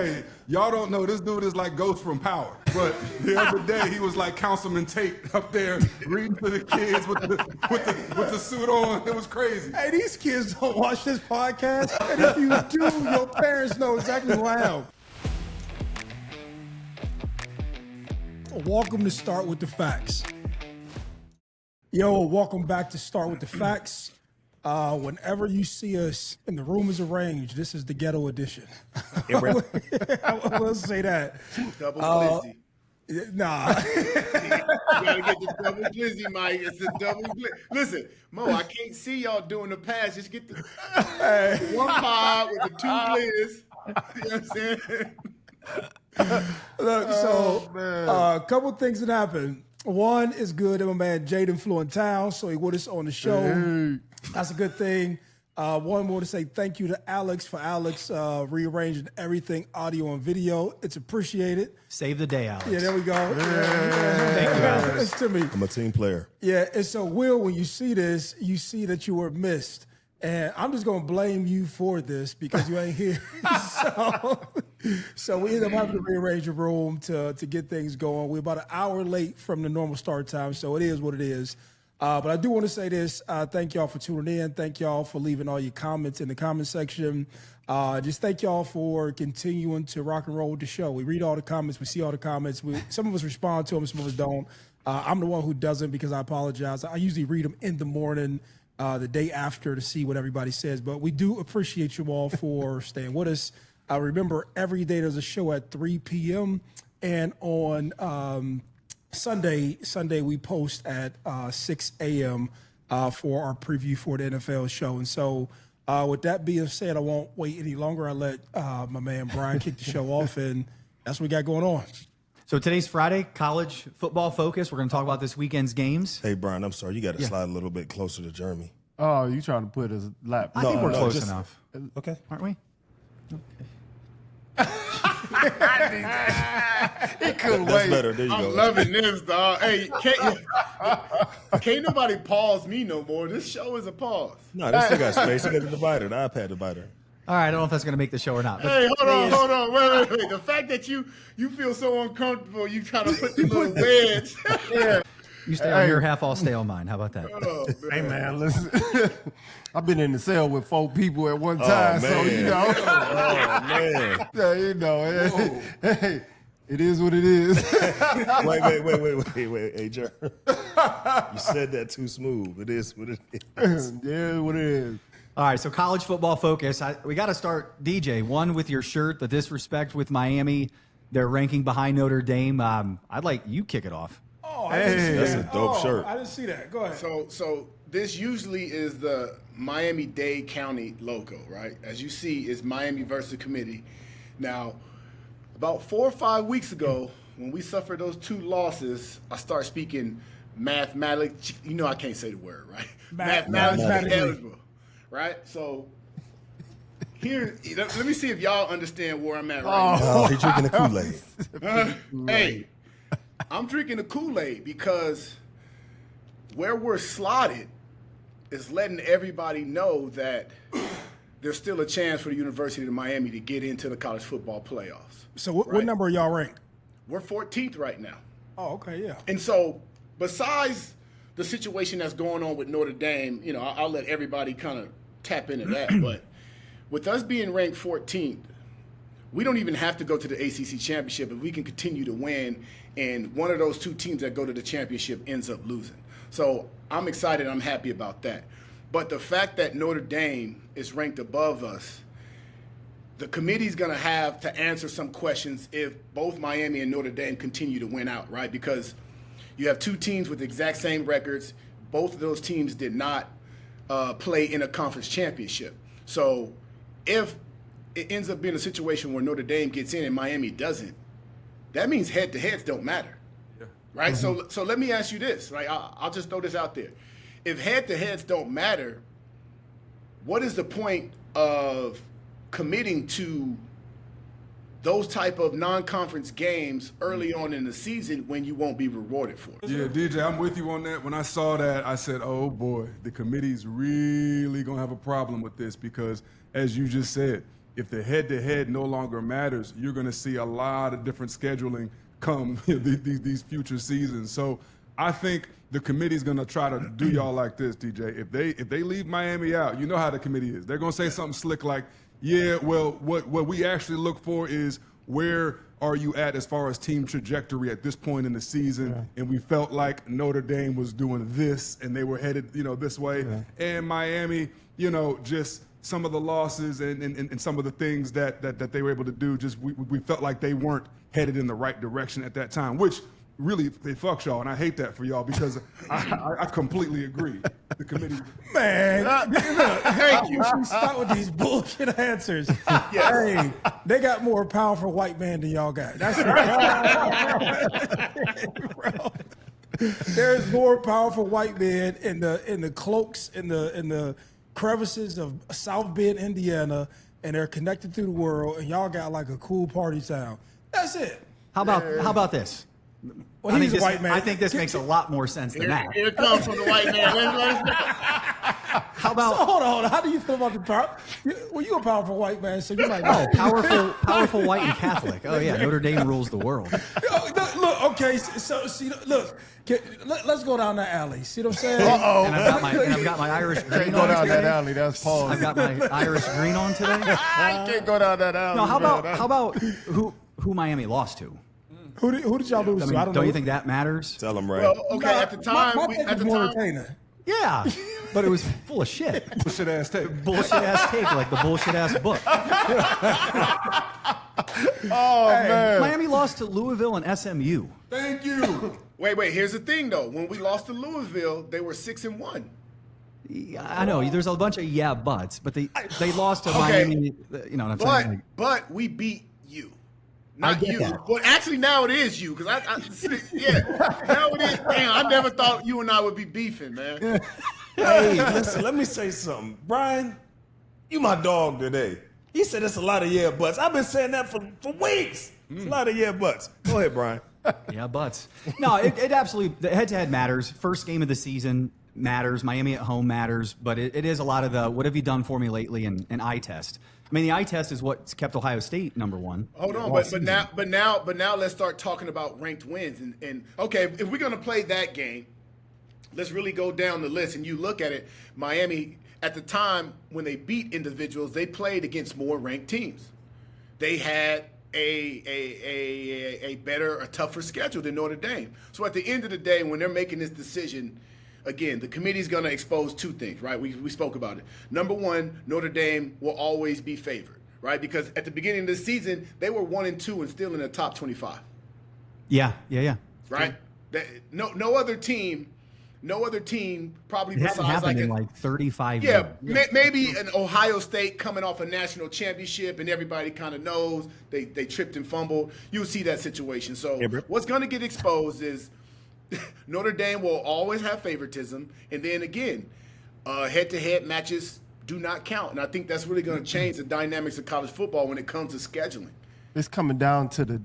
Hey, y'all don't know, this dude is like Ghost from Power. But the other day, he was like Councilman Tate up there reading to the kids with the suit on. It was crazy. Hey, these kids don't watch this podcast. And if you do, your parents know exactly who I am. Welcome to Start With The Facts. Yo, welcome back to Start With The Facts. Whenever you see us and the room is arranged, this is the ghetto edition. I will say that. Double glizzy. Nah. You gotta get the double glizzy, Mike. It's the double glizzy. Listen, Mo, I can't see y'all doing the pass. Just get the one pod with the two glizz. You know what I'm saying? Look, a couple things that happened. One is good that my man Jaden flew in town, so he with us on the show. Hey. That's a good thing. One more to say thank you to Alex for rearranging everything, audio and video. It's appreciated. Save the day, Alex. Yeah, there we go. Thank you, Alex. It's to me. I'm a team player. Yeah, and so, Will, when you see this, you see that you were missed. And I'm just going to blame you for this because you ain't here. So we ended up having to rearrange the room to get things going. We're about an hour late from the normal start time, so it is what it is. But I do want to say this. Thank y'all for tuning in. Thank y'all for leaving all your comments in the comment section. Just thank y'all for continuing to rock and roll with the show. We read all the comments. We see all the comments. Some of us respond to them. Some of us don't. I'm the one who doesn't because I apologize. I usually read them in the morning, the day after to see what everybody says. But we do appreciate you all for staying with us. Remember, every day there's a show at 3 p.m. And on Sunday we post at 6 a.m. For our preview for the NFL show. And so with that being said, I won't wait any longer. I let my man Brian kick the show off, and that's what we got going on. So today's Friday, college football focus. We're going to talk about this weekend's games. Hey, Brian, I'm sorry. You got to slide a little bit closer to Jeremy. Oh, you trying to put his lap? I think we're close enough. Okay. Aren't we? He couldn't That's wait. better. There you go. I'm loving this, dog. Hey, can't nobody pause me no more. This show is a pause. No, this still got space. You got the divider, the iPad divider. All right, I don't know if that's going to make the show or not. But Hey, hold on. Wait. The fact that you feel so uncomfortable, you trying to put the little wedge. Yeah. You stay on your half, I'll stay on mine. How about that? Oh, Hey, man, listen. I've been in the cell with 4 people at one time, so you know. Oh, man. Yeah, you know. Hey, it is what it is. Wait. Hey, Jer. You said that too smooth. It is what it is. Yeah, what it is. All right, so college football focus. We got to start, DJ, one with your shirt, the disrespect with Miami, their ranking behind Notre Dame. I'd like you kick it off. Oh, I didn't see That's that. a dope shirt. I didn't see that. Go ahead. So this usually is the Miami-Dade County logo, right? As you see, it's Miami versus committee. Now, about 4 or 5 weeks ago, when we suffered those 2 losses, I start speaking mathematically. You know I can't say the word, right? Mathematically eligible, right? So here, let me see if y'all understand where I'm at right now. Oh, he's drinking the Kool-Aid. Hey, I'm drinking the Kool-Aid because where we're slotted is letting everybody know that there's still a chance for the University of Miami to get into the college football playoffs. So what number are y'all ranked? We're 14th right now. Oh, okay, yeah. And so besides the situation that's going on with Notre Dame, you know, I'll let everybody kind of tap into that. But with us being ranked 14th, we don't even have to go to the ACC championship if we can continue to win and one of those 2 teams that go to the championship ends up losing. So I'm excited. I'm happy about that. But the fact that Notre Dame is ranked above us, the committee's going to have to answer some questions if both Miami and Notre Dame continue to win out, right? Because you have 2 teams with the exact same records. Both of those teams did not play in a conference championship. So if it ends up being a situation where Notre Dame gets in and Miami doesn't, that means head-to-heads don't matter, right? Mm-hmm. So let me ask you this, right? I'll just throw this out there. If head-to-heads don't matter, what is the point of committing to those type of non-conference games early on in the season when you won't be rewarded for it? Yeah, DJ, I'm with you on that. When I saw that, I said, oh, boy, the committee's really going to have a problem with this because, as you just said, if the head-to-head no longer matters, you're going to see a lot of different scheduling come these future seasons. So I think the committee's going to try to do y'all like this, DJ. If they leave Miami out, you know how the committee is. They're going to say something slick like, yeah, well, what we actually look for is where are you at as far as team trajectory at this point in the season? Yeah. And we felt like Notre Dame was doing this and they were headed, this way. Yeah. And Miami, just some of the losses and some of the things that they were able to do, just we felt like they weren't headed in the right direction at that time, which really they fuck y'all, and I hate that for y'all because I completely agree. The committee, man, thank you. Start with these bullshit answers. Hey, they got more powerful white man than y'all got. That's bro. There's more powerful white men in the cloaks in the crevices of South Bend, Indiana, and they're connected to the world. And y'all got like a cool party town. That's it. How about this? Well, he's a white man. I think this makes a lot more sense than that. Here it comes from the white man. How about? So, hold on. How do you feel about the power? Well, you're a powerful white man, so you might know. Powerful white and Catholic. Oh yeah, Notre Dame rules the world. Look, okay. So see, look. Let's go down that alley. See what I'm saying? Uh-oh. And I've got my Irish green can't on go down today. that alley. That's Paul. I've got my Irish green on today. I can't go down that alley. No, how about who Miami lost to? Who did y'all lose to? I don't know. Don't you think that matters? Tell them right. Well, okay, at the time, Yeah, but it was full of shit. bullshit ass take. Bullshit ass take, like the bullshit ass book. Man. Miami lost to Louisville and SMU. Thank you. Wait. Here's the thing, though. When we lost to Louisville, they were 6-1. Yeah, I know. There's a bunch of buts, but they lost to Miami. You know what I'm saying? But we beat you. Not you. That. Well, actually, now it is you. Because now it is. Damn, I never thought you and I would be beefing, man. Hey, listen, let me say something. Brian, you my dog today. He said it's a lot of butts. I've been saying that for weeks. It's a lot of butts. Go ahead, Brian. Yeah, butts. No, it absolutely, the head-to-head matters. First game of the season matters. Miami at home matters. But it is a lot of the, what have you done for me lately, and eye test. I mean, the eye test is what's kept Ohio State number one. Hold on, but now let's start talking about ranked wins. And okay, if we're gonna play that game, let's really go down the list. And you look at it, Miami at the time when they beat individuals, they played against more ranked teams. They had a better, a tougher schedule than Notre Dame. So at the end of the day, when they're making this decision, again, the committee's going to expose two things, right? We spoke about it. Number one, Notre Dame will always be favored, right? Because at the beginning of the season, they were 1-2 and still in the top 25. Yeah. Right? No other team probably It hasn't besides happened in like 35 years. Yeah, maybe an Ohio State coming off a national championship and everybody kind of knows they tripped and fumbled. You'll see that situation. So what's going to get exposed is Notre Dame will always have favoritism, and then again, head-to-head matches do not count, and I think that's really going to change the dynamics of college football when it comes to scheduling. It's coming down to the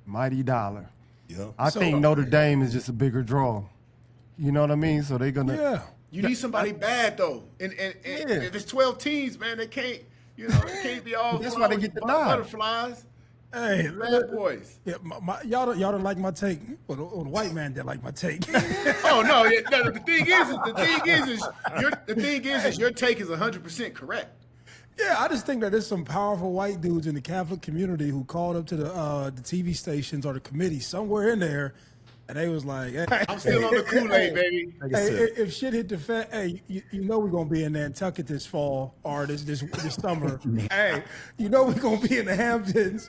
mighty dollar. Yeah. I think Notre Dame is just a bigger draw. You know what I mean? So they're gonna. Yeah. You need somebody bad though, and if it's 12 teams, man, they can't. It can't be all. That's why they get the nod. Butterflies. Hey, bad boys. Yeah, y'all don't like my take. Well, the white man didn't like my take. Oh no! The thing is your take is 100% correct. Yeah, I just think that there's some powerful white dudes in the Catholic community who called up to the TV stations or the committee somewhere in there, and they was like, "Hey, I'm still on the Kool-Aid, baby." Hey, if shit hit the fan, hey, you know we're gonna be in Nantucket this fall or this summer. Hey, you know we're gonna be in the Hamptons.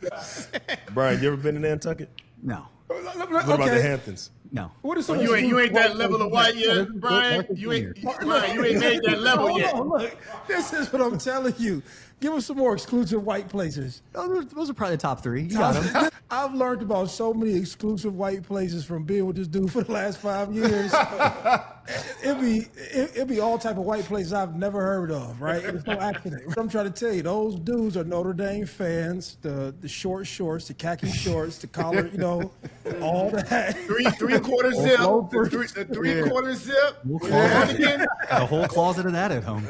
Brian, you ever been to Nantucket? No. What about the Hamptons? No. What is you ain't that level of white yet, Brian. You ain't made that level yet. Look, this is what I'm telling you. Give us some more exclusive white places. Those are probably the top three. You got them. I've learned about so many exclusive white places from being with this dude for the last 5 years. It'd be all type of white places I've never heard of, right? It's no accident. I'm trying to tell you, those dudes are Notre Dame fans. The short shorts, the khaki shorts, the collar, all that. Three-quarter zip. The three-quarter zip. The whole closet of that at home.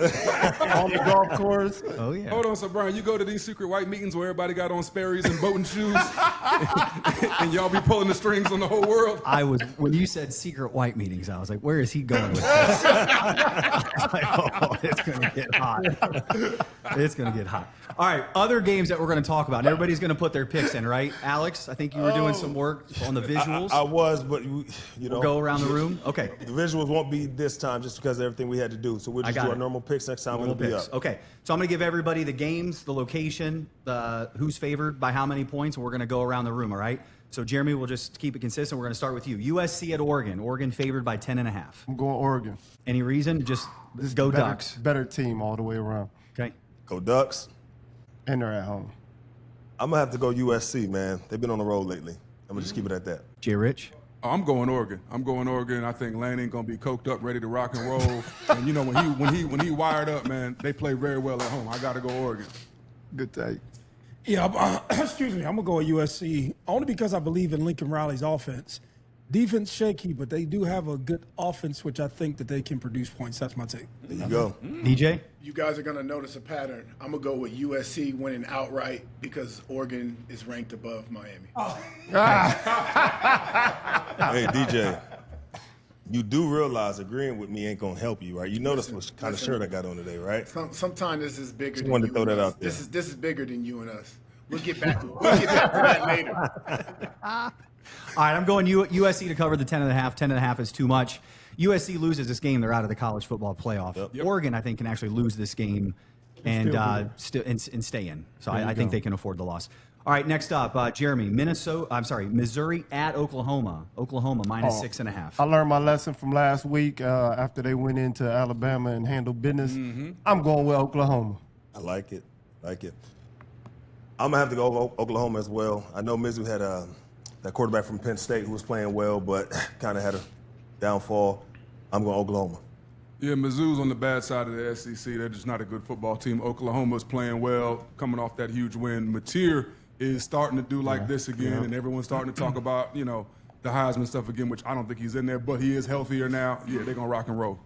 On the golf course. Oh yeah. hold on. So, Brian, you go to these secret white meetings where everybody got on Sperry's and boating shoes, and y'all be pulling the strings on the whole world? When you said secret white meetings, I was like, where is he going with this? I was like, oh, it's going to get hot. It's going to get hot. All right, other games that we're going to talk about. Everybody's going to put their picks in, right? Alex, I think you were doing some work on the visuals. I was, but you know. We'll go around the room? Okay. The visuals won't be this time just because of everything we had to do. So we'll just do our normal picks next time. It'll be up. Okay. So I'm going to give everybody the games, the location, who's favored by how many points, and we're going to go around the room, all right? So, Jeremy, we'll just keep it consistent. We're going to start with you. USC at Oregon. Oregon favored by 10.5. I'm going Oregon. Any reason? Just go Ducks. Better team all the way around. Okay. Go Ducks. And they're at home. I'm going to have to go USC, man. They've been on the road lately. I'm going to just keep it at that. J. Rich? Oh, I'm going Oregon. I think Lanning gonna be coked up, ready to rock and roll. And you know when he wired up, man, they play very well at home. I gotta go Oregon. Good take. Yeah, excuse me. I'm gonna go with USC only because I believe in Lincoln Riley's offense. Defense shaky, but they do have a good offense, which I think that they can produce points. That's my take. There you go. DJ? You guys are going to notice a pattern. I'm going to go with USC winning outright because Oregon is ranked above Miami. Hey, DJ, you do realize agreeing with me ain't going to help you, right? You notice what kind of shirt I got on today, right? Sometimes this is bigger Just than wanted you to throw and that us. out there. This is bigger than you and us. We'll get back to that later. All right, I'm going USC to cover the 10.5. 10.5 is too much. USC loses this game, they're out of the college football playoff. Yep. Oregon, I think, can actually lose this game and stay in. So I think they can afford the loss. All right, next up, Jeremy, Missouri at Oklahoma. Oklahoma minus 6.5. I learned my lesson from last week after they went into Alabama and handled business. I'm going with Oklahoma. I like it. I'm going to have to go Oklahoma as well. I know Mizzou had that quarterback from Penn State who was playing well, but kind of had a downfall. I'm going Oklahoma. Yeah, Mizzou's on the bad side of the SEC. They're just not a good football team. Oklahoma's playing well, coming off that huge win. Mateer is starting to do like this again, and everyone's starting to talk about, the Heisman stuff again, which I don't think he's in there, but he is healthier now. Yeah, they're going to rock and roll.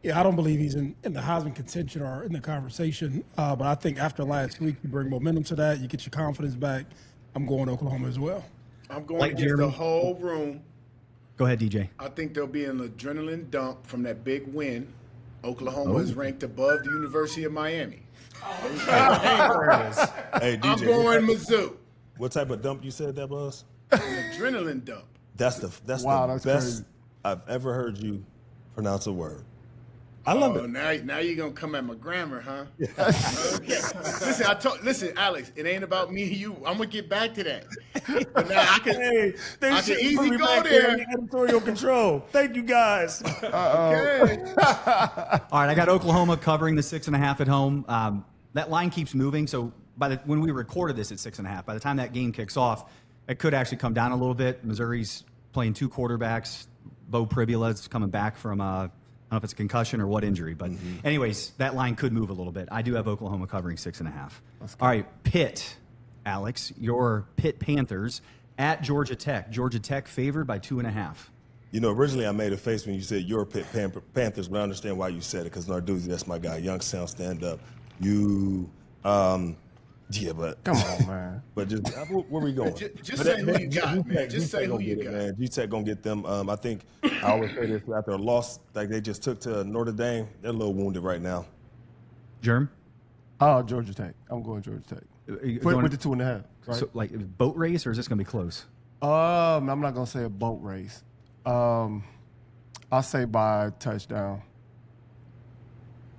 Yeah, I don't believe he's in the Heisman contention or in the conversation. But I think after last week, you bring momentum to that, you get your confidence back. I'm going Oklahoma as well. I'm going against the whole room. Go ahead, DJ. I think there'll be an adrenaline dump from that big win. Oklahoma is ranked above the University of Miami. Hey, DJ, I'm going Mizzou. what type of dump you said that was? An adrenaline dump. That's the That's best crazy. I've ever heard you pronounce a word. I love it. Now you're gonna come at my grammar, huh? Okay. Listen, Alex, it ain't about me and you. I'm gonna get back to that. But now I can easily go there. Editorial control. Thank you, guys. Okay. All right, I got Oklahoma covering the 6.5 at home. That line keeps moving, so when we recorded this at 6.5, by the time that game kicks off, it could actually come down a little bit. Missouri's playing two quarterbacks. Bo Pribula's coming back from I don't know if it's a concussion or what injury, but anyways, that line could move a little bit. I do have Oklahoma covering 6.5. All right, Pitt, Alex, your Pitt Panthers at Georgia Tech. Georgia Tech favored by 2.5. Originally I made a face when you said your Pitt Panthers, but I understand why you said it because Narduzzi, that's my guy. Young Sound, stand up. But Come on, man. But just where we going? Just say who you got, man. Just say who you got. Man. G-Tech gonna get them. I think I always say this after a loss like they just took to Notre Dame. They're a little wounded right now. Germ? Georgia Tech. I'm going Georgia Tech. With the 2.5. Right? So, boat race, or is this going to be close? I'm not gonna say a boat race. I'll say by touchdown.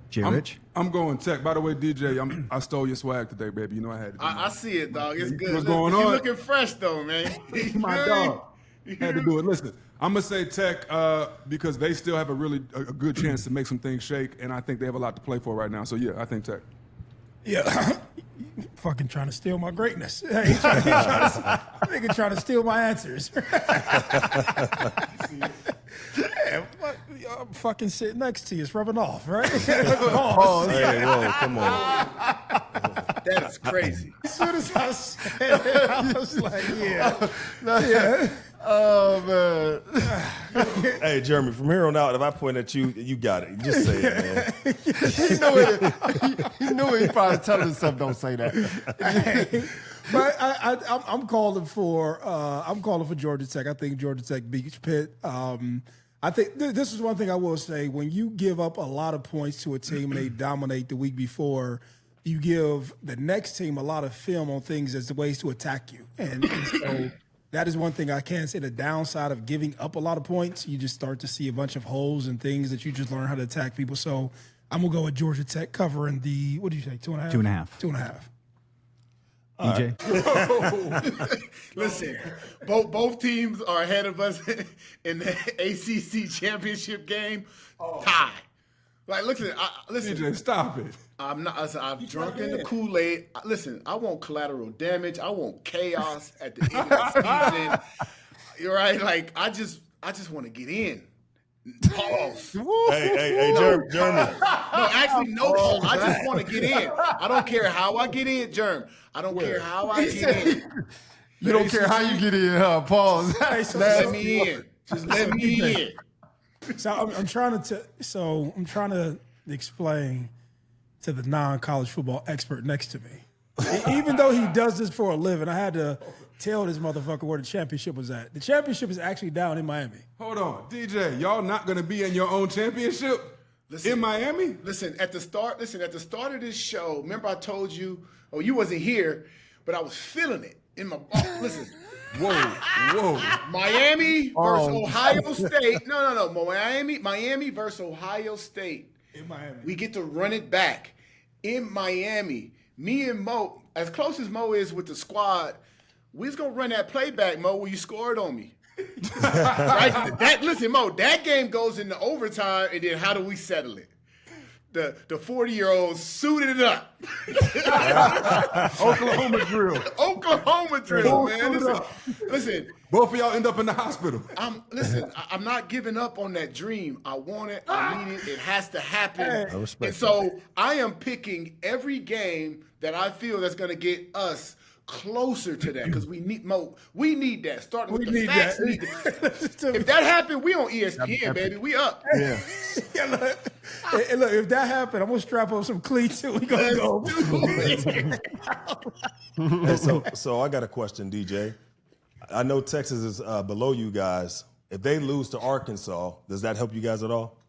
J. Rich? I'm going Tech. By the way, DJ, I stole your swag today, baby. You know I had to do I see it, dog. It's good. What's going You on? looking fresh, though, man. my dog. Had to do it. Listen, I'm going to say Tech because they still have a good chance to make some things shake, and I think they have a lot to play for right now. So, yeah, I think Tech. Yeah, fucking trying to steal my greatness. Nigga trying to steal my answers. I'm fucking sitting next to you. It's rubbing off, right? Hey, whoa, come on. That is crazy. As soon as I said it, I was like, yeah. Oh man. Hey, Jeremy, from here on out, if I point at you, you got it. Just say it, man. You know he probably telling himself don't say that. But I'm calling for Georgia Tech. I think Georgia Tech beats Pitt. I think this is one thing I will say: when you give up a lot of points to a team and they dominate the week before, you give the next team a lot of film on things as ways to attack you, and so that is one thing I can say. The downside of giving up a lot of points, you just start to see a bunch of holes and things that you just learn how to attack people. So I'm gonna go with Georgia Tech covering the, what did you say, 2.5? 2.5. 2.5. DJ? Listen, both teams are ahead of us in the ACC championship game. Tie. Like, listen. DJ, stop it. I'm not. I've drunk in the Kool-Aid. Listen, I want collateral damage. I want chaos at the end of the season. You're right. Like, I just want to get in. Pause. Hey, Jeremy. No, actually, no. Pause. I just want to get in. I don't care how I get in, Jerm. I don't care how I get in. You don't care how you get in, huh? Pause. Just let me in. Just let me in. So I'm trying to explain to the non-college football expert next to me. Even though he does this for a living, I had to tell this motherfucker where the championship was at. The championship is actually down in Miami. Hold on, DJ. Y'all not gonna be in your own championship in Miami? Listen, at the start of this show, remember I told you, you wasn't here, but I was feeling it in my listen. Whoa. Miami versus Ohio State. No. Miami versus Ohio State. In Miami. We get to run it back. In Miami. Me and Mo, as close as Mo is with the squad, we was gonna run that playback, Mo, where you scored on me. Right? Listen, Mo, that game goes into overtime, and then how do we settle it? The 40-year-olds suited it up. Oklahoma drill. Man. Listen. Both of y'all end up in the hospital. I'm not giving up on that dream. I want it. I need it. It has to happen. I respect and so I am picking every game that I feel that's going to get us closer to that, because we need Mo. We need that. Starting with the facts. If that happened, we on ESPN, baby. We up. Yeah. Look, if that happened, I'm gonna strap on some cleats and we gonna go. Hey, so I got a question, DJ. I know Texas is below you guys. If they lose to Arkansas, does that help you guys at all?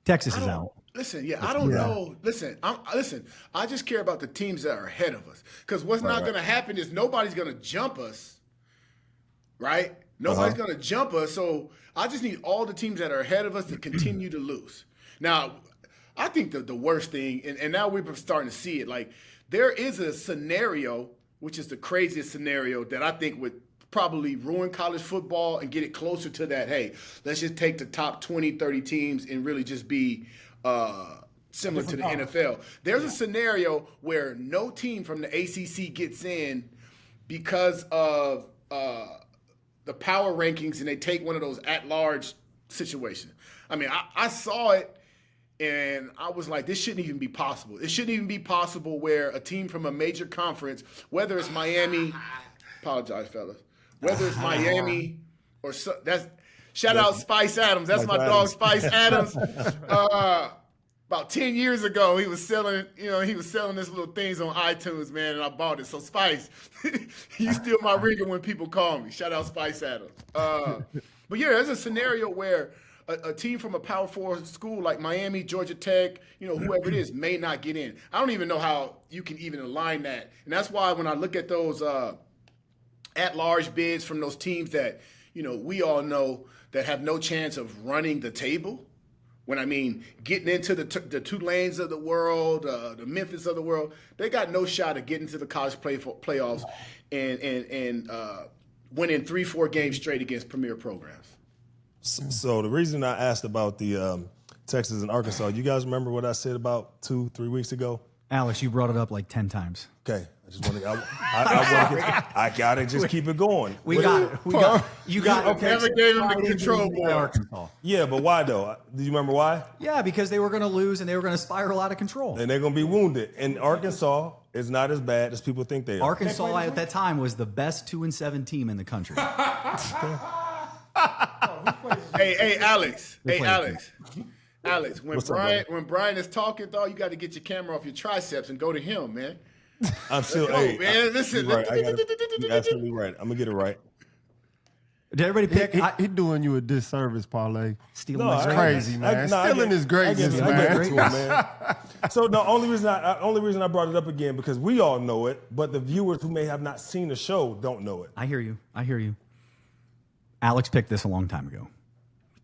Texas is out. Listen, I don't know. Listen, I just care about the teams that are ahead of us. Because what's not going to happen is nobody's going to jump us, right? Nobody's going to jump us. So I just need all the teams that are ahead of us to continue to lose. Now, I think the worst thing, and now we're starting to see it, like there is a scenario, which is the craziest scenario that I think would probably ruin college football and get it closer to that, hey, let's just take the top 20, 30 teams and really just be similar to the NFL. There's a scenario where no team from the ACC gets in because of the power rankings, and they take one of those at-large situations. I mean, I saw it, and I was like, this shouldn't even be possible. It shouldn't even be possible where a team from a major conference, whether it's Miami, apologize, fellas, whether it's Miami or shout out Spice Adams. That's my dog, Spice Adams. About 10 years ago, he was selling this little things on iTunes, man, and I bought it. So Spice, you steal my ringer when people call me. Shout out Spice Adams. But yeah, there's a scenario where a team from a Power 4 school like Miami, Georgia Tech, whoever it is, may not get in. I don't even know how you can even align that. And that's why when I look at those at-large bids from those teams that, we all know that have no chance of running the table, when I mean getting into the Tulanes of the world, the Memphis of the world, they got no shot of getting to the college playoffs and winning 3-4 games straight against premier programs. So the reason I asked about the Texas and Arkansas, you guys remember what I said about 2-3 weeks ago? Alex, you brought it up like 10 times. Okay, I just want to. I gotta just keep it going. You got it. Okay. Never gave him the control board. Arkansas. Yeah, but why though? Do you remember why? Yeah, because they were going to lose and they were going to spiral out of control. And they're gonna be wounded. And Arkansas It's not as bad as people think they are. Arkansas at that time was the best 2-7 team in the country. Hey, Alex. They Hey, played Alex. Alex, when What's up, brother? when Brian is talking, though, you got to get your camera off your triceps and go to him, man. I'm still, Let's go, hey, man. Listen. you're right. You're absolutely right. I'm gonna get it right. Did everybody pick? He doing you a disservice, Parlay. Stealing No, my I- It's crazy, man. I Stealing get- his greatness, I get man. it to him, man. So the only reason I brought it up again because we all know it, but the viewers who may have not seen the show don't know it. I hear you. Alex picked this a long time ago.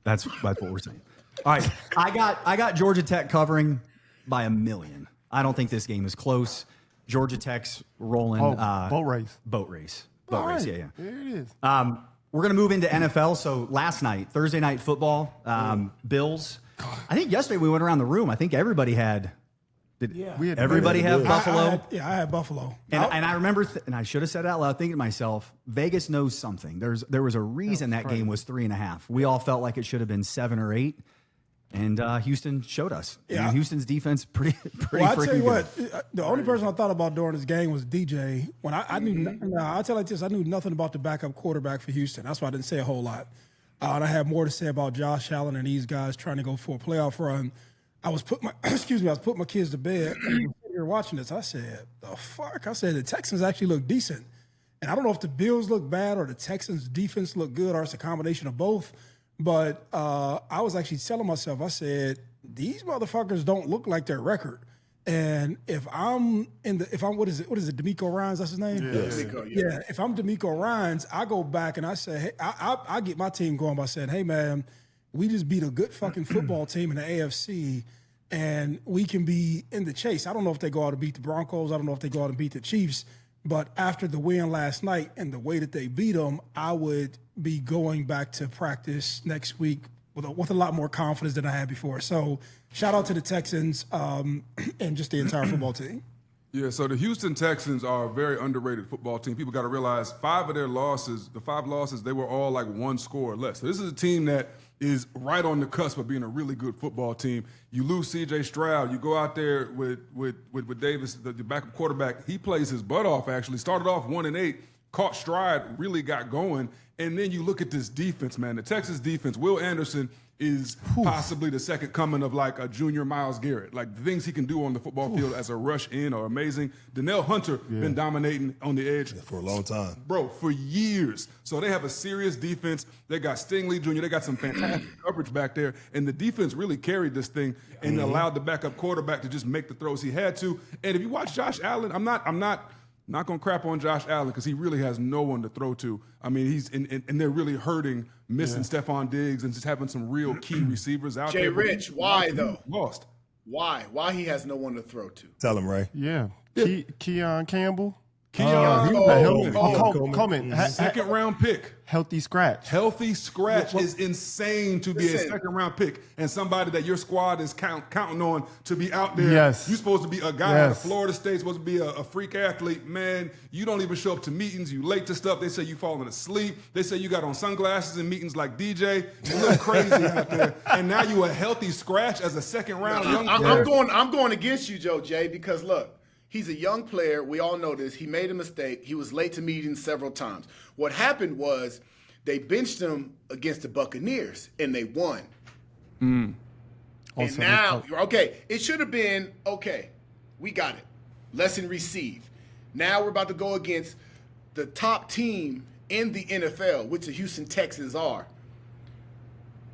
That's what we're saying. All right, I got Georgia Tech covering by 1,000,000. I don't think this game is close. Georgia Tech's rolling. Boat race. Boat race. All right. Yeah. There it is. We're going to move into NFL. So last night, Thursday night football, Bills. I think yesterday we went around the room. I think everybody had. We had- Everybody we have had- Buffalo? I had Buffalo. And I remember, and I should have said it out loud, thinking to myself, Vegas knows something. There was a reason that game was 3.5. We all felt like it should have been 7 or 8, and Houston showed us. Yeah. And Houston's defense pretty Well, I freaking tell you good. what, the only person I thought about during this game was DJ. When I knew, I'll tell you like this, I knew nothing about the backup quarterback for Houston. That's why I didn't say a whole lot. And I had more to say about Josh Allen and these guys trying to go for a playoff run. I was putting my kids to bed. And here watching this, I said, "The fuck!" I said the Texans actually look decent, and I don't know if the Bills look bad or the Texans' defense look good, or it's a combination of both. But I was actually telling myself, I said, these motherfuckers don't look like their record. And if I'm what is it, D'Amico Ryans? That's his name. Yeah. If I'm D'Amico Ryans, I go back and I say, hey, I get my team going by saying, hey man, we just beat a good fucking football team in the AFC, and we can be in the chase. I don't know if they go out and beat the Broncos. I don't know if they go out and beat the Chiefs. But after the win last night and the way that they beat them, I would be going back to practice next week with a lot more confidence than I had before. So shout out to the Texans and just the entire football team. Yeah, so the Houston Texans are a very underrated football team. People got to realize 5 of their losses, the 5 losses, they were all like 1 score or less. So this is a team that is right on the cusp of being a really good football team. You lose C.J. Stroud. You go out there with Davis, the backup quarterback. He plays his butt off, actually. Started off 1-8, caught stride, really got going. And then you look at this defense, man. The Texas defense, Will Anderson is possibly the second coming of like a junior Myles Garrett. Like the things he can do on the football field as a rush in are amazing. Donnell Hunter been dominating on the edge For a long time. bro, for years. So they have a serious defense. They got Stingley Jr. They got some fantastic coverage back there. And the defense really carried this thing and allowed the backup quarterback to just make the throws he had to. And if you watch Josh Allen, I'm not going to crap on Josh Allen because he really has no one to throw to. I mean, and they're really hurting, missing Stephon Diggs and just having some real key receivers out Jay there. Rich, why though? Lost. Why? Why he has no one to throw to? Tell him, Ray. Yeah. Keon Campbell. Keon Coleman. Second round pick. Healthy scratch. Healthy scratch is insane to be a Listen. second round pick and somebody that your squad is counting on to be out there. Yes. You're supposed to be a guy out of Yes. Florida State, supposed to be a freak athlete. Man, you don't even show up to meetings. You late to stuff. They say you falling asleep. They say you got on sunglasses in meetings like DJ. You look crazy out there. And now you a healthy scratch as a second round young player. I'm going against you, Joe Jay, because look, he's a young player. We all know this. He made a mistake. He was late to meetings several times. What happened was they benched him against the Buccaneers, and they won. And now, okay, it should have been, okay, we got it. Lesson received. Now we're about to go against the top team in the NFL, which the Houston Texans are.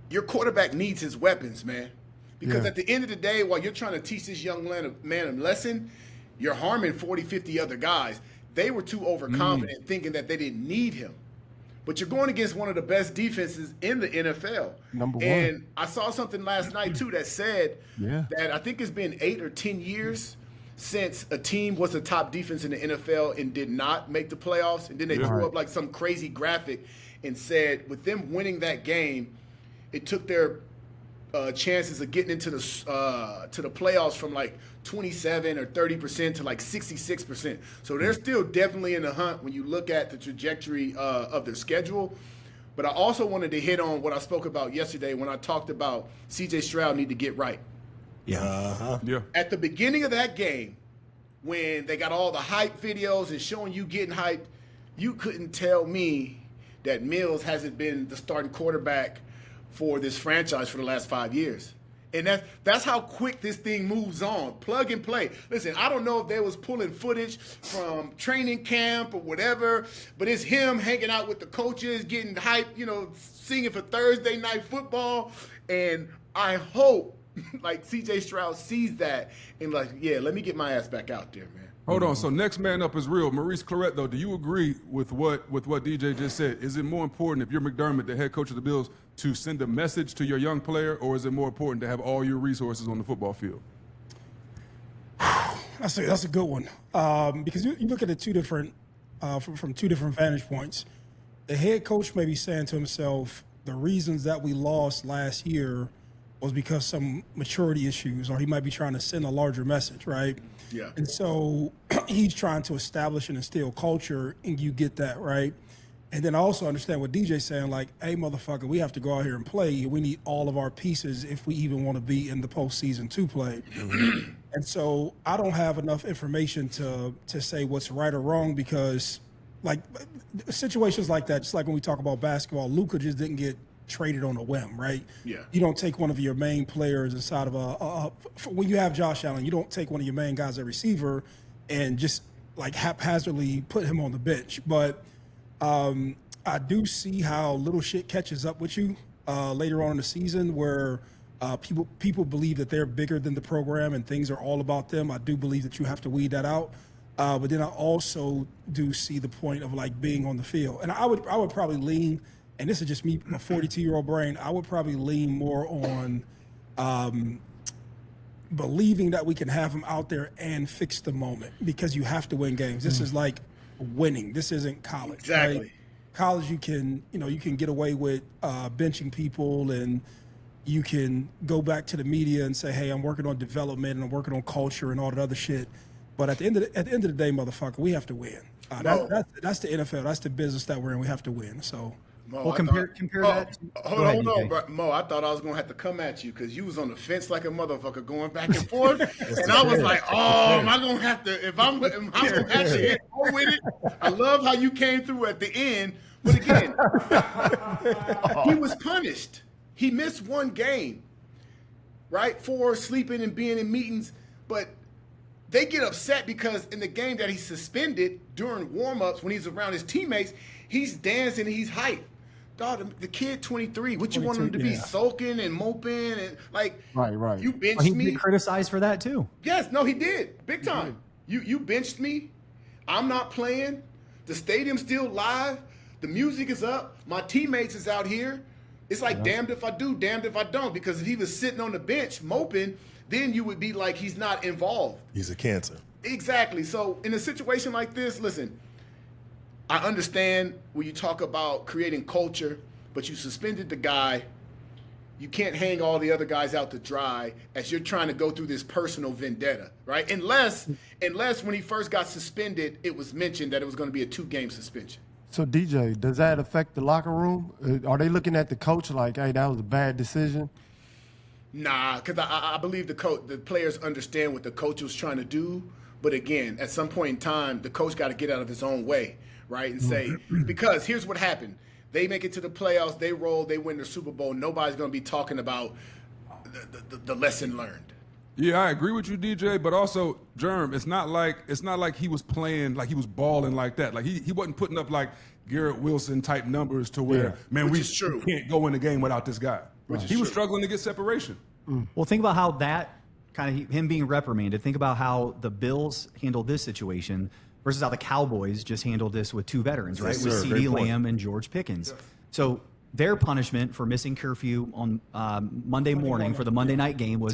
Your quarterback needs his weapons, man. Because at the end of the day, while you're trying to teach this young man a lesson, you're harming 40, 50 other guys. They were too overconfident thinking that they didn't need him. But you're going against one of the best defenses in the NFL. Number one. And I saw something last night, too, that said Yeah. that I think it's been 8 or 10 years since a team was the top defense in the NFL and did not make the playoffs. And then they threw up like some crazy graphic and said with them winning that game, it took their chances of getting into the playoffs from like 27 or 30% to like 66%. So they're still definitely in the hunt when you look at the trajectory of their schedule. But I also wanted to hit on what I spoke about yesterday when I talked about C.J. Stroud need to get right. Yeah. Yeah. At the beginning of that game, when they got all the hype videos and showing you getting hyped, you couldn't tell me that Mills hasn't been the starting quarterback for this franchise for the last 5 years. And that's how quick this thing moves on. Plug and play. Listen, I don't know if they was pulling footage from training camp or whatever, but it's him hanging out with the coaches, getting hyped, singing for Thursday Night Football. And I hope, like, C.J. Stroud sees that and like, yeah, let me get my ass back out there, man. Hold on. So next man up is real. Maurice Clarett, though, do you agree with what DJ just said? Is it more important if you're McDermott, the head coach of the Bills, to send a message to your young player, or is it more important to have all your resources on the football field? That's a good one because you look at it from two different vantage points. The head coach may be saying to himself, the reasons that we lost last year was because some maturity issues, or he might be trying to send a larger message, right? Yeah. And so he's trying to establish and instill culture, and you get that, right? And then I also understand what DJ's saying, like, hey, motherfucker, we have to go out here and play. We need all of our pieces if we even want to be in the postseason to play. And so I don't have enough information to say what's right or wrong because, like, situations like that, just like when we talk about basketball, Luka just didn't get traded on a whim, right? Yeah. You don't take one of your main players inside of when you have Josh Allen, you don't take one of your main guys at receiver and just, like, haphazardly put him on the bench. But I do see how little shit catches up with you later on in the season where people believe that they're bigger than the program and things are all about them. I do believe that you have to weed that out. But then I also do see the point of, like, being on the field. And I would probably lean, and this is just me, my 42-year-old brain, I would probably lean more on believing that we can have him out there and fix the moment because you have to win games. This is like winning. This isn't college. Exactly. Right? College, you can get away with benching people, and you can go back to the media and say, hey, I'm working on development and I'm working on culture and all that other shit. But at the end of the day, motherfucker, we have to win. That's the NFL. That's the business that we're in. We have to win. So. Mo, Well, compare that. Hold on, bro. Mo, I thought I was gonna have to come at you because you was on the fence like a motherfucker going back and forth, and I was like, "Oh, am I gonna have to? If I'm gonna have to go with it." I love how you came through at the end, but again, he was punished. He missed one game, right, for sleeping and being in meetings, but they get upset because in the game that he's suspended during warm-ups when he's around his teammates, he's dancing, he's hyped. Dog, the kid 23, what you want him to be sulking and moping and like Right. You benched He's me. been criticized for that too. Yes, no, he did. Big time. You benched me. I'm not playing. The stadium's still live. The music is up. My teammates is out here. It's like damned if I do, damned if I don't. Because if he was sitting on the bench moping, then you would be like he's not involved. He's a cancer. Exactly. So in a situation like this, listen, I understand when you talk about creating culture, but you suspended the guy. You can't hang all the other guys out to dry as you're trying to go through this personal vendetta, right? Unless when he first got suspended, it was mentioned that it was going to be a 2-game suspension. So, DJ, does that affect the locker room? Are they looking at the coach like, hey, that was a bad decision? Nah, because I believe the players understand what the coach was trying to do. But again, at some point in time, the coach got to get out of his own way, right? And say, because here's what happened. They make it to the playoffs, they roll, they win the Super Bowl. Nobody's going to be talking about the lesson learned. Yeah, I agree with you, DJ. But also, Germ, it's not like he was playing, like he was balling like that. Like he wasn't putting up like Garrett Wilson type numbers to where, man, we can't go in the game without this guy. He was struggling to get separation. Well, think about how that kind of him being reprimanded. Think about how the Bills handled this situation versus how the Cowboys just handled this with 2 veterans, right? Yes, with sir. CeeDee Lamb and George Pickens. Yeah. So their punishment for missing curfew on Monday morning for the Monday night game was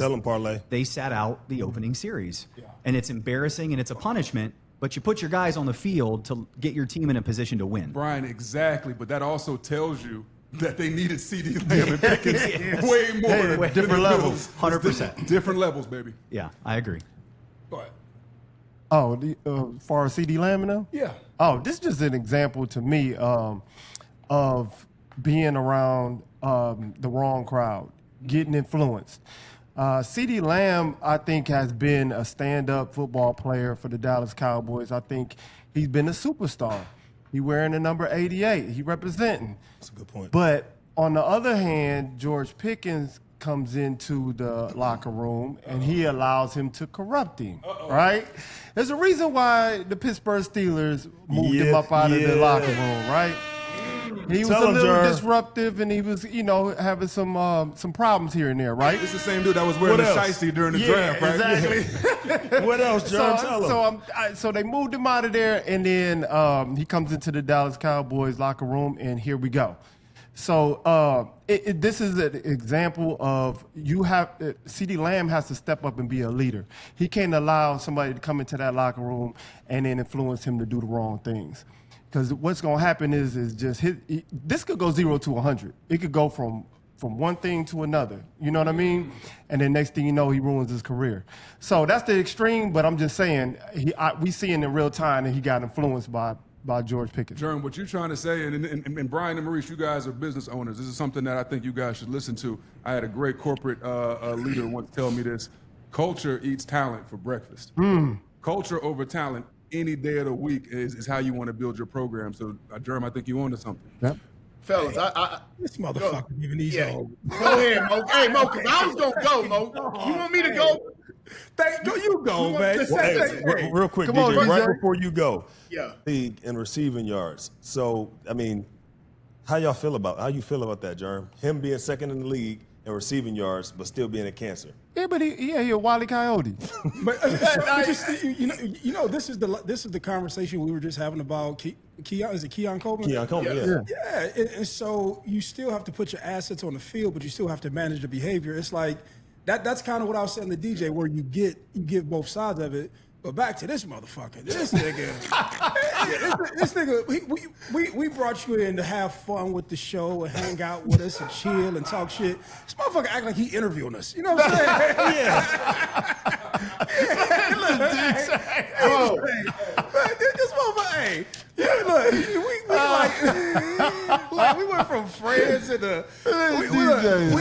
they sat out the opening series. Yeah. And it's embarrassing and it's a punishment, but you put your guys on the field to get your team in a position to win. Brian, exactly. But that also tells you that they needed CeeDee Lamb and Pickens way more. Way different levels. 100%. Different levels, baby. Yeah, I agree. But Oh, as far as CeeDee Lamb now? yeah. Oh, this is just an example to me of being around the wrong crowd, getting influenced. CeeDee Lamb, I think, has been a stand-up football player for the Dallas Cowboys. I think he's been a superstar. He wearing the number 88. He representing. That's a good point. But on the other hand, George Pickens comes into the locker room and he allows him to corrupt him, right? There's a reason why the Pittsburgh Steelers moved him up out of the locker room, right? He was a little disruptive, and he was, having some problems here and there, right? It's the same dude that was wearing the shiesty during the draft, right? Exactly. What else, John? So they moved him out of there, and then he comes into the Dallas Cowboys locker room, and here we go. So this is an example of CeeDee Lamb has to step up and be a leader. He can't allow somebody to come into that locker room and then influence him to do the wrong things. Because what's going to happen is just this could go 0 to 100. It could go from one thing to another. You know what I mean? And then next thing you know, he ruins his career. So that's the extreme. But I'm just saying, we see in real time that he got influenced by George Pickens. Jerm, what you're trying to say, and Brian and Maurice, you guys are business owners. This is something that I think you guys should listen to. I had a great corporate leader once tell me this. Culture eats talent for breakfast. Culture over talent any day of the week is how you want to build your program. So, Jerm, I think you on to something. Yep. Fellas, This motherfucker giving these all. Go ahead, Mo. Hey, Mo, because I was going to go, Mo. You want me to go? You go, man. Real quick, Come on, DJ, right DJ. before you go. Yeah. League in receiving yards. So, I mean, how you feel about that, Jerm? Him being second in the league in receiving yards, but still being a cancer. Yeah, but he a Wile E. Coyote. But this is the conversation we were just having about Keon. Is it Keon Coleman? Keon Coleman, Yeah. Yeah, and so you still have to put your assets on the field, but you still have to manage the behavior. It's like that's kind of what I was saying to DJ, where you give both sides of it. But back to this motherfucker. This nigga. this nigga, we brought you in to have fun with the show and hang out with us and chill and talk shit. This motherfucker act like he interviewing us. You know what I'm saying? This motherfucker, look, we went from friends to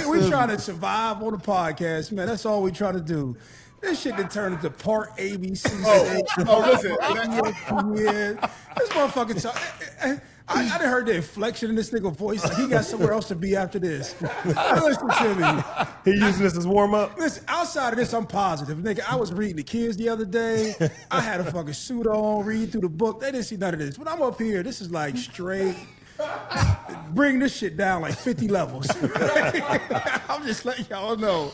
we trying to survive on the podcast, man. That's all we trying to do. This shit done turned into part ABC. Listen. This motherfucker talk. I done heard the inflection in this nigga voice. Like he got somewhere else to be after this. Listen to me. He using this as warm up. Listen, outside of this, I'm positive. Nigga, I was reading the kids the other day. I had a fucking suit on, reading through the book. They didn't see none of this. But I'm up here. This is like straight. Bring this shit down like 50 levels. I'm just letting y'all know.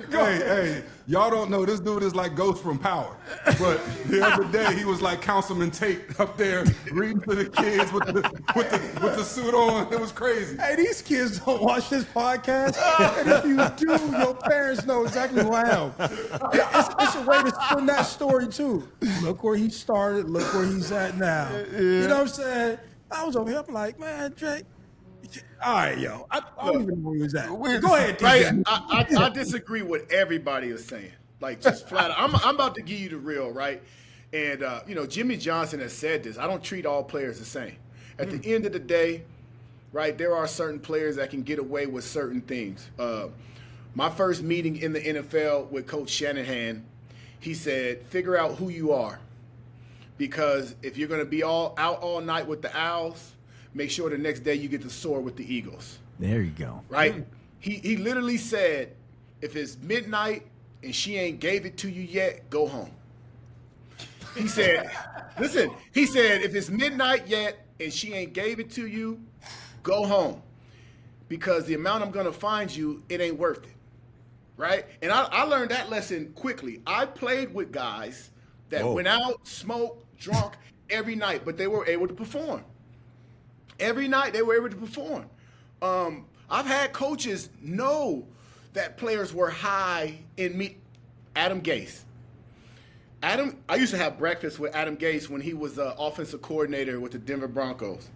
Hey, y'all don't know this dude is like Ghost from Power. But the other day he was like Councilman Tate up there reading to the kids with the suit on. It was crazy. Hey, these kids don't watch this podcast. And if you do, your parents know exactly who I am. It's a way to spin that story too. Look where he started, look where he's at now. You know what I'm saying? I was over here, I'm like, man, Drake. All right, yo. I don't even know where he was at. Go ahead, DJ. I disagree with everybody is saying. Like, just flat out. I'm about to give you the real, right? And, Jimmy Johnson has said this. I don't treat all players the same. At the end of the day, right, there are certain players that can get away with certain things. My first meeting in the NFL with Coach Shanahan, he said, figure out who you are. Because if you're going to be out all night with the Owls, make sure the next day you get to soar with the Eagles. There you go. Right? He literally said, if it's midnight and she ain't gave it to you yet, go home. He said, listen, if it's midnight yet and she ain't gave it to you, go home. Because the amount I'm going to find you, it ain't worth it. Right? And I learned that lesson quickly. I played with guys that went out, smoked, drunk every night, but they were able to perform. Every night they were able to perform. I've had coaches know that players were high in meat. Adam Gase. I used to have breakfast with Adam Gase when he was the offensive coordinator with the Denver Broncos.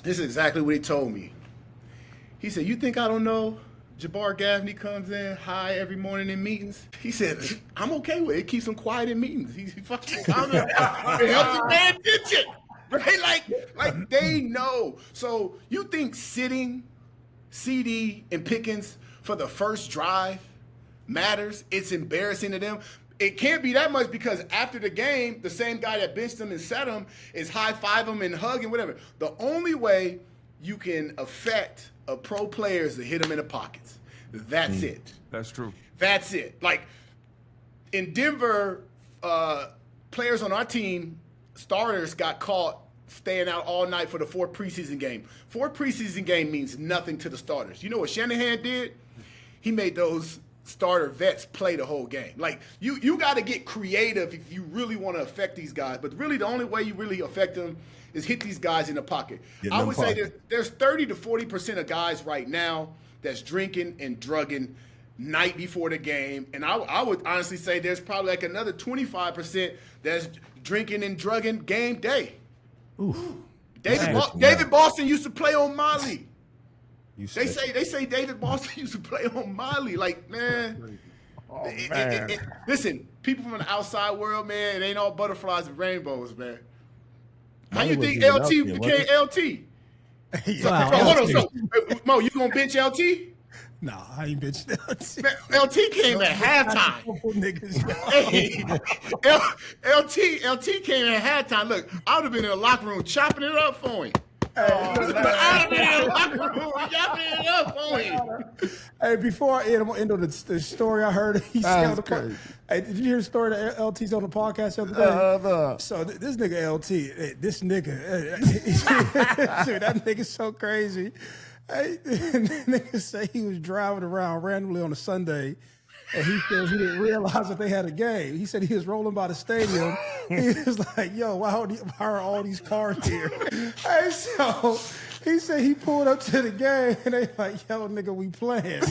This is exactly what he told me. He said, you think I don't know? Jabbar Gaffney comes in high every morning in meetings. He said, I'm okay with it. It keeps him quiet in meetings. He's fucking calm. It helps him pay attention. Right? Like they know. So you think sitting CD and Pickens for the first drive matters. It's embarrassing to them. It can't be that much because after the game, the same guy that benched him and set him is high-five him and hug and whatever. The only way you can affect a pro player is to hit him in the pockets. That's it. That's true. That's it. Like in Denver, players on our team, starters, got caught staying out all night for the 4th preseason game. 4th preseason game means nothing to the starters. You know what Shanahan did? He made those starter vets play the whole game. Like you got to get creative if you really want to affect these guys. But really, the only way you really affect them is hit these guys in the pocket. I would say there's 30 to 40% of guys right now that's drinking and drugging night before the game, and I would honestly say there's probably like another 25% that's drinking and drugging game day. Ooh. David Boston used to play on Molly. They say David Boston used to play on Molly. Like, man. Listen, people from the outside world, man, it ain't all butterflies and rainbows, man. How you think LT became LT? Hold on, so Mo, you gonna bench LT? Nah, I ain't bitching LT. Man, LT came at halftime. Hey, LT came at halftime. Look, I would have been in the locker room chopping it up for him. Hey, before I end, I'm gonna end on the story I heard. Hey, did you hear the story that LT's on the podcast the other day? So this nigga LT, this nigga, dude, that nigga's so crazy. Hey, the nigga say he was driving around randomly on a Sunday. And he said he didn't realize that they had a game. He said he was rolling by the stadium. He was like, yo, why are all these cars here? And so he said he pulled up to the game, and they like, yo, nigga, we playing.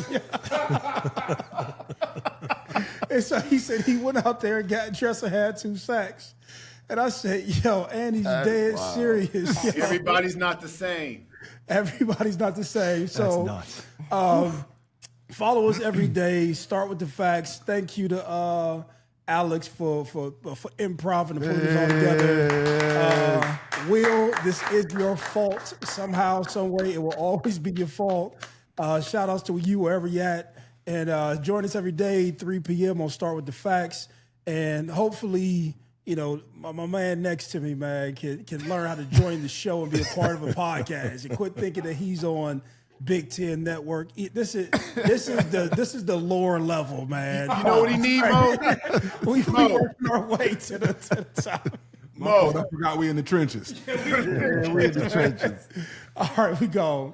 And so he said he went out there and got dressed and had 2 sacks. And I said, yo, and he's dead serious. Yo. Everybody's not the same. Everybody's not the same. So, That's nuts. Follow us every day. Start with the facts. Thank you to Alex for improv and putting this all together. Will, this is your fault somehow, some way. It will always be your fault. Shout outs to you wherever you're at. And join us every day, 3 p.m. on Start with the Facts. And hopefully, you know, my man next to me, man, can learn how to join the show and be a part of a podcast and quit thinking that he's on Big Ten Network. This is the lower level, man. You know what he need, Mo? we working our way to the top. Mo, I forgot we in the trenches. Yeah, we in the trenches. All right, we go.